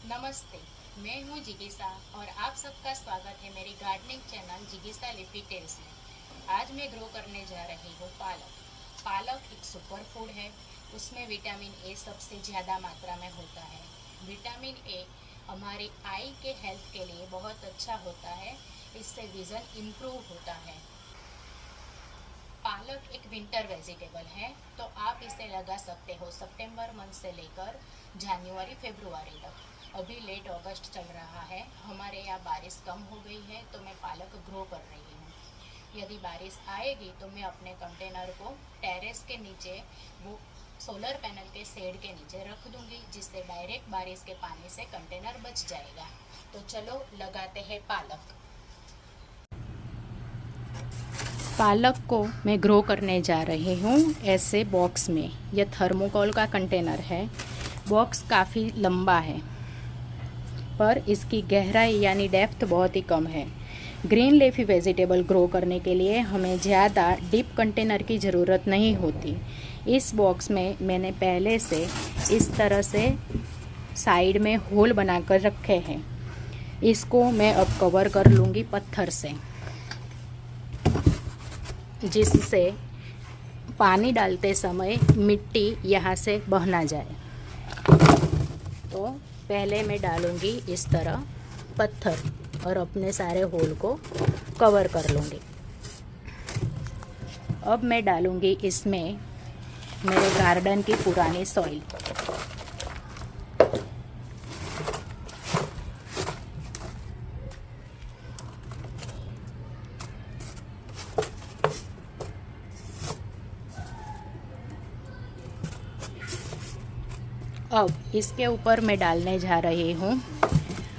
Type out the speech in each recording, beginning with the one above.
नमस्ते, मैं हूँ जिगिसा और आप सबका स्वागत है मेरे गार्डनिंग चैनल जिगिसा लीफी टेल्स में। आज मैं ग्रो करने जा रही हूँ पालक। पालक एक सुपर फूड है। उसमें विटामिन ए सबसे ज़्यादा मात्रा में होता है। विटामिन ए हमारी आई के हेल्थ के लिए बहुत अच्छा होता है। इससे विज़न इम्प्रूव होता है। पालक एक विंटर वेजिटेबल है, तो आप इसे लगा सकते हो सितंबर मंथ से लेकर जनवरी फरवरी तक। अभी लेट अगस्त चल रहा है, हमारे यहाँ बारिश कम हो गई है, तो मैं पालक ग्रो कर रही हूँ। यदि बारिश आएगी तो मैं अपने कंटेनर को टेरेस के नीचे, वो सोलर पैनल के शेड के नीचे रख दूंगी, जिससे डायरेक्ट बारिश के पानी से कंटेनर बच जाएगा। तो चलो लगाते हैं पालक। पालक को मैं ग्रो करने जा रही हूँ ऐसे बॉक्स में। यह थर्मोकोल का कंटेनर है। बॉक्स काफ़ी लंबा है, पर इसकी गहराई यानी डेप्थ बहुत ही कम है। ग्रीन लीफी वेजिटेबल ग्रो करने के लिए हमें ज़्यादा डीप कंटेनर की ज़रूरत नहीं होती। इस बॉक्स में मैंने पहले से इस तरह से साइड में होल बनाकर रखे हैं। इसको मैं अब कवर कर लूँगी पत्थर से, जिससे पानी डालते समय मिट्टी यहाँ से बह ना जाए। तो पहले मैं डालूँगी इस तरह पत्थर और अपने सारे होल को कवर कर लूँगी। अब मैं डालूँगी इसमें मेरे गार्डन की पुरानी सॉइल। अब इसके ऊपर मैं डालने जा रही हूँ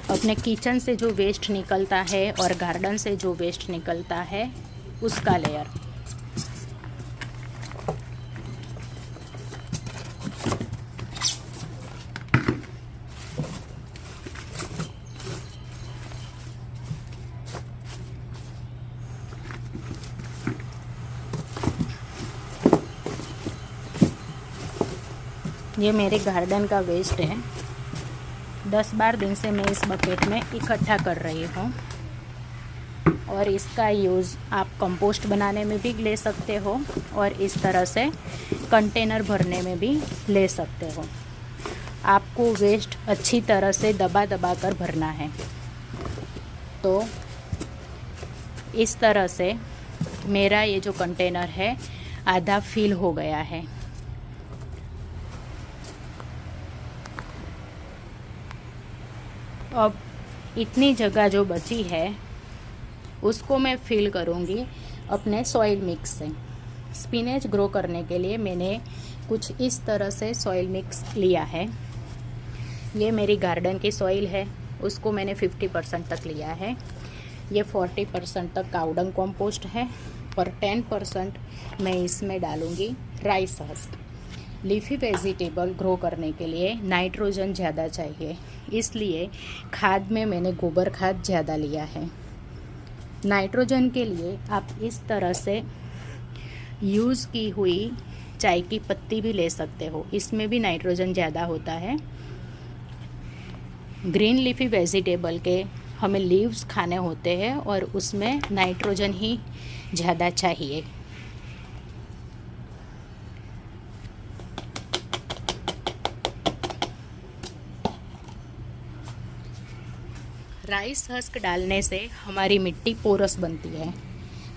अपने किचन से जो वेस्ट निकलता है और गार्डन से जो वेस्ट निकलता है उसका लेयर। ये मेरे गार्डन का वेस्ट है। 10-12 दिन से मैं इस बकेट में इकट्ठा कर रही हूँ, और इसका यूज़ आप कंपोस्ट बनाने में भी ले सकते हो और इस तरह से कंटेनर भरने में भी ले सकते हो। आपको वेस्ट अच्छी तरह से दबा दबा कर भरना है। तो इस तरह से मेरा ये जो कंटेनर है आधा फिल हो गया है। अब इतनी जगह जो बची है उसको मैं फिल करूँगी अपने सॉइल मिक्स से। स्पिनेच ग्रो करने के लिए मैंने कुछ इस तरह से सॉइल मिक्स लिया है। ये मेरी गार्डन की सॉइल है, उसको मैंने 50% तक लिया है। ये 40% तक काउडंग कंपोस्ट है और 10% मैं इसमें डालूँगी rice husk. Leafy vegetable grow करने के लिए नाइट्रोजन ज़्यादा चाहिए, इसलिए खाद में मैंने गोबर खाद ज़्यादा लिया है। नाइट्रोजन के लिए आप इस तरह से यूज़ की हुई चाय की पत्ती भी ले सकते हो, इसमें भी नाइट्रोजन ज़्यादा होता है। ग्रीन लीफी वेजिटेबल के हमें लीव्स खाने होते हैं और उसमें नाइट्रोजन ही ज़्यादा चाहिए। राइस हस्क डालने से हमारी मिट्टी पोरस बनती है,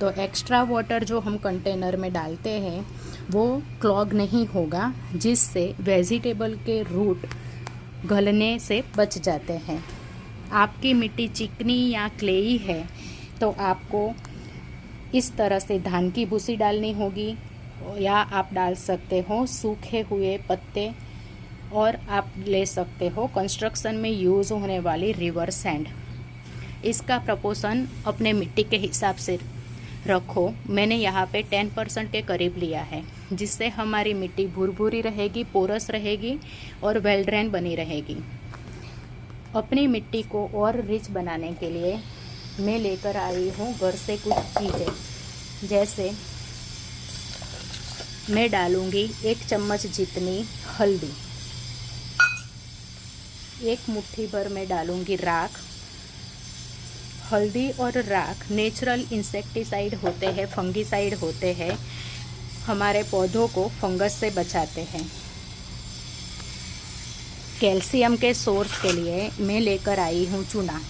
तो एक्स्ट्रा वाटर जो हम कंटेनर में डालते हैं वो क्लॉग नहीं होगा, जिससे वेजिटेबल के रूट गलने से बच जाते हैं। आपकी मिट्टी चिकनी या क्लेई है तो आपको इस तरह से धान की भूसी डालनी होगी, या आप डाल सकते हो सूखे हुए पत्ते, और आप ले सकते हो कंस्ट्रक्शन में यूज़ होने वाली रिवर सैंड। इसका प्रपोर्शन अपने मिट्टी के हिसाब से रखो। मैंने यहाँ पे 10% के करीब लिया है, जिससे हमारी मिट्टी भुरभुरी रहेगी, पोरस रहेगी और वेल ड्रेन बनी रहेगी। अपनी मिट्टी को और रिच बनाने के लिए मैं लेकर आई हूँ घर से कुछ चीज़ें, जैसे मैं डालूँगी 1 चम्मच जितनी हल्दी, एक मुट्ठी भर मैं डालूँगी राख। हल्दी और राख नेचुरल इंसेक्टिसाइड होते हैं, फंगिसाइड होते हैं, हमारे पौधों को फंगस से बचाते हैं। कैल्शियम के सोर्स के लिए मैं लेकर आई हूँ चूना।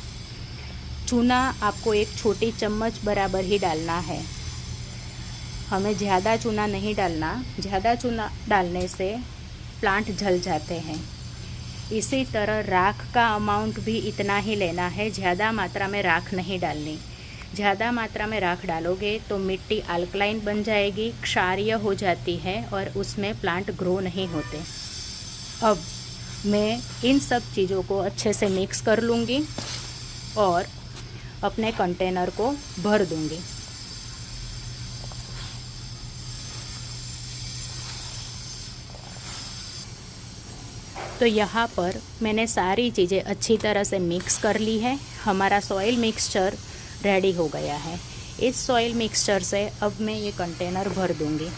चूना आपको एक छोटी चम्मच बराबर ही डालना है, हमें ज़्यादा चूना नहीं डालना। ज़्यादा चूना डालने से प्लांट जल जाते हैं। इसी तरह राख का अमाउंट भी इतना ही लेना है, ज़्यादा मात्रा में राख नहीं डालनी। ज़्यादा मात्रा में राख डालोगे तो मिट्टी अल्कलाइन बन जाएगी, क्षारीय हो जाती है और उसमें प्लांट ग्रो नहीं होते। अब मैं इन सब चीज़ों को अच्छे से मिक्स कर लूँगी और अपने कंटेनर को भर दूँगी। तो यहाँ पर मैंने सारी चीज़ें अच्छी तरह से मिक्स कर ली है। हमारा सॉइल मिक्सचर रेडी हो गया है। इस सॉइल मिक्सचर से अब मैं ये कंटेनर भर दूँगी।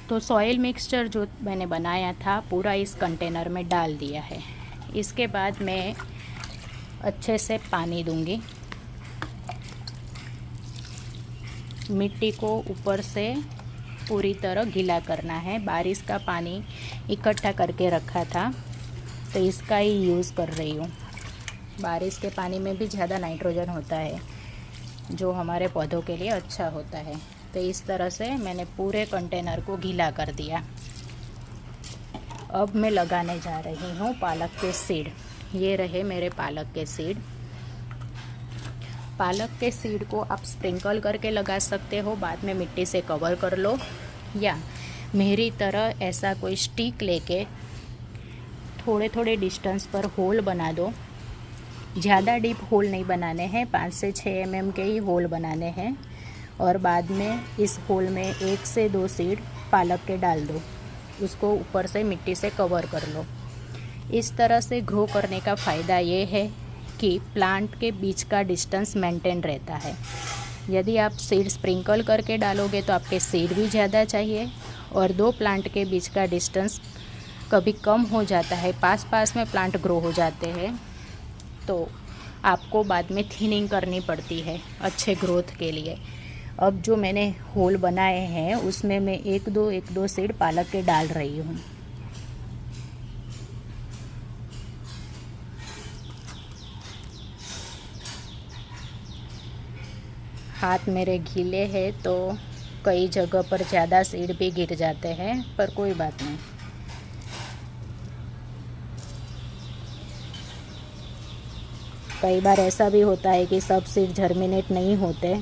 तो सॉइल मिक्सचर जो मैंने बनाया था पूरा इस कंटेनर में डाल दिया है। इसके बाद मैं अच्छे से पानी दूंगी। मिट्टी को ऊपर से पूरी तरह गीला करना है। बारिश का पानी इकट्ठा करके रखा था तो इसका ही यूज़ कर रही हूँ। बारिश के पानी में भी ज़्यादा नाइट्रोजन होता है जो हमारे पौधों के लिए अच्छा होता है। तो इस तरह से मैंने पूरे कंटेनर को गीला कर दिया। अब मैं लगाने जा रही हूँ पालक के सीड। ये रहे मेरे पालक के सीड। पालक के सीड को आप स्प्रिंकल करके लगा सकते हो, बाद में मिट्टी से कवर कर लो, या मेरी तरह ऐसा कोई स्टिक लेके थोड़े थोड़े डिस्टेंस पर होल बना दो। ज़्यादा डीप होल नहीं बनाने हैं, 5 से 6 mm के ही होल बनाने हैं। और बाद में इस होल में 1 से 2 सीड पालक के डाल दो, उसको ऊपर से मिट्टी से कवर कर लो। इस तरह से ग्रो करने का फ़ायदा ये है कि प्लांट के बीच का डिस्टेंस मेंटेन रहता है। यदि आप सीड स्प्रिंकल करके डालोगे तो आपके सीड भी ज़्यादा चाहिए और 2 प्लांट के बीच का डिस्टेंस कभी कम हो जाता है, पास पास में प्लांट ग्रो हो जाते हैं, तो आपको बाद में थिनिंग करनी पड़ती है अच्छे ग्रोथ के लिए। अब जो मैंने होल बनाए हैं उसमें मैं 1-2 सीड पालक के डाल रही हूँ। हाथ मेरे गीले हैं तो कई जगह पर ज़्यादा सीड भी गिर जाते हैं, पर कोई बात नहीं। कई बार ऐसा भी होता है कि सब सीड जर्मिनेट नहीं होते।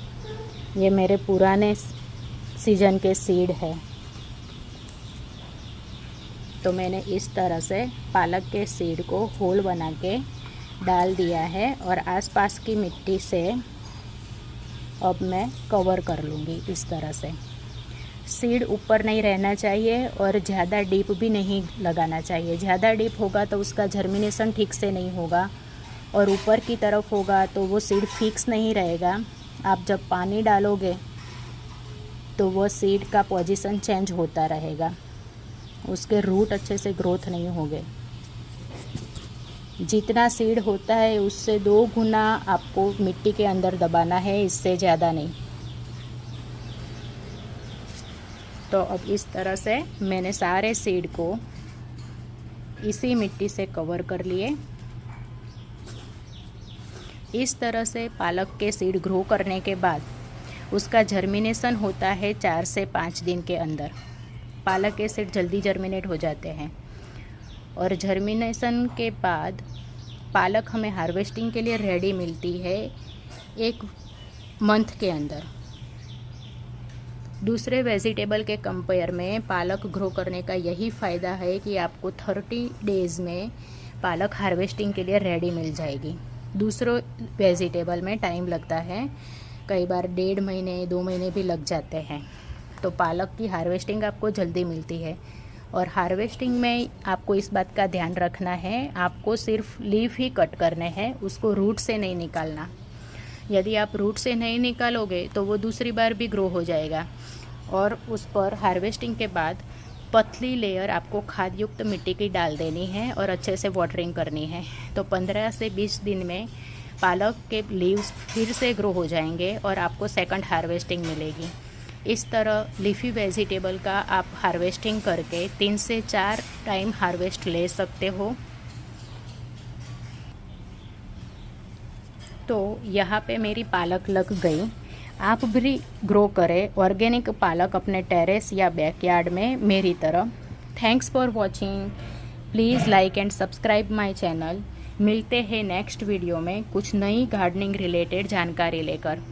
ये मेरे पुराने सीजन के सीड है। तो मैंने इस तरह से पालक के सीड को होल बना के डाल दिया है और आसपास की मिट्टी से अब मैं कवर कर लूँगी इस तरह से। सीड ऊपर नहीं रहना चाहिए और ज़्यादा डीप भी नहीं लगाना चाहिए। ज़्यादा डीप होगा तो उसका जर्मिनेशन ठीक से नहीं होगा और ऊपर की तरफ होगा तो वो सीड फिक्स नहीं रहेगा। आप जब पानी डालोगे तो वो सीड का पोजीशन चेंज होता रहेगा, उसके रूट अच्छे से ग्रोथ नहीं होंगे। जितना सीड होता है उससे 2 गुना आपको मिट्टी के अंदर दबाना है, इससे ज़्यादा नहीं। तो अब इस तरह से मैंने सारे सीड को इसी मिट्टी से कवर कर लिए। इस तरह से पालक के सीड ग्रो करने के बाद उसका जर्मिनेशन होता है 4 से 5 दिन के अंदर। पालक के सीड जल्दी जर्मिनेट हो जाते हैं और जर्मिनेशन के बाद पालक हमें हार्वेस्टिंग के लिए रेडी मिलती है 1 मंथ के अंदर। दूसरे वेजिटेबल के कंपेयर में पालक ग्रो करने का यही फ़ायदा है कि आपको 30 डेज़ में पालक हार्वेस्टिंग के लिए रेडी मिल जाएगी। दूसरों वेजिटेबल में टाइम लगता है, कई बार 1.5 महीने 2 महीने भी लग जाते हैं। तो पालक की हार्वेस्टिंग आपको जल्दी मिलती है। और हार्वेस्टिंग में आपको इस बात का ध्यान रखना है, आपको सिर्फ लीफ ही कट करने हैं, उसको रूट से नहीं निकालना। यदि आप रूट से नहीं निकालोगे तो वो दूसरी बार भी ग्रो हो जाएगा। और उस पर हार्वेस्टिंग के बाद पतली लेयर आपको खाद युक्त मिट्टी की डाल देनी है और अच्छे से वाटरिंग करनी है। तो 15 से 20 दिन में पालक के लीव्स फिर से ग्रो हो जाएंगे और आपको सेकंड हार्वेस्टिंग मिलेगी। इस तरह लीफी वेजिटेबल का आप हार्वेस्टिंग करके 3 से 4 टाइम हार्वेस्ट ले सकते हो। तो यहाँ पे मेरी पालक लग गई। आप भी ग्रो करें ऑर्गेनिक पालक अपने टेरेस या बैकयार्ड में मेरी तरह। Thanks for watching. Please like and subscribe my channel. मिलते हैं नेक्स्ट वीडियो में कुछ नई गार्डनिंग रिलेटेड जानकारी लेकर।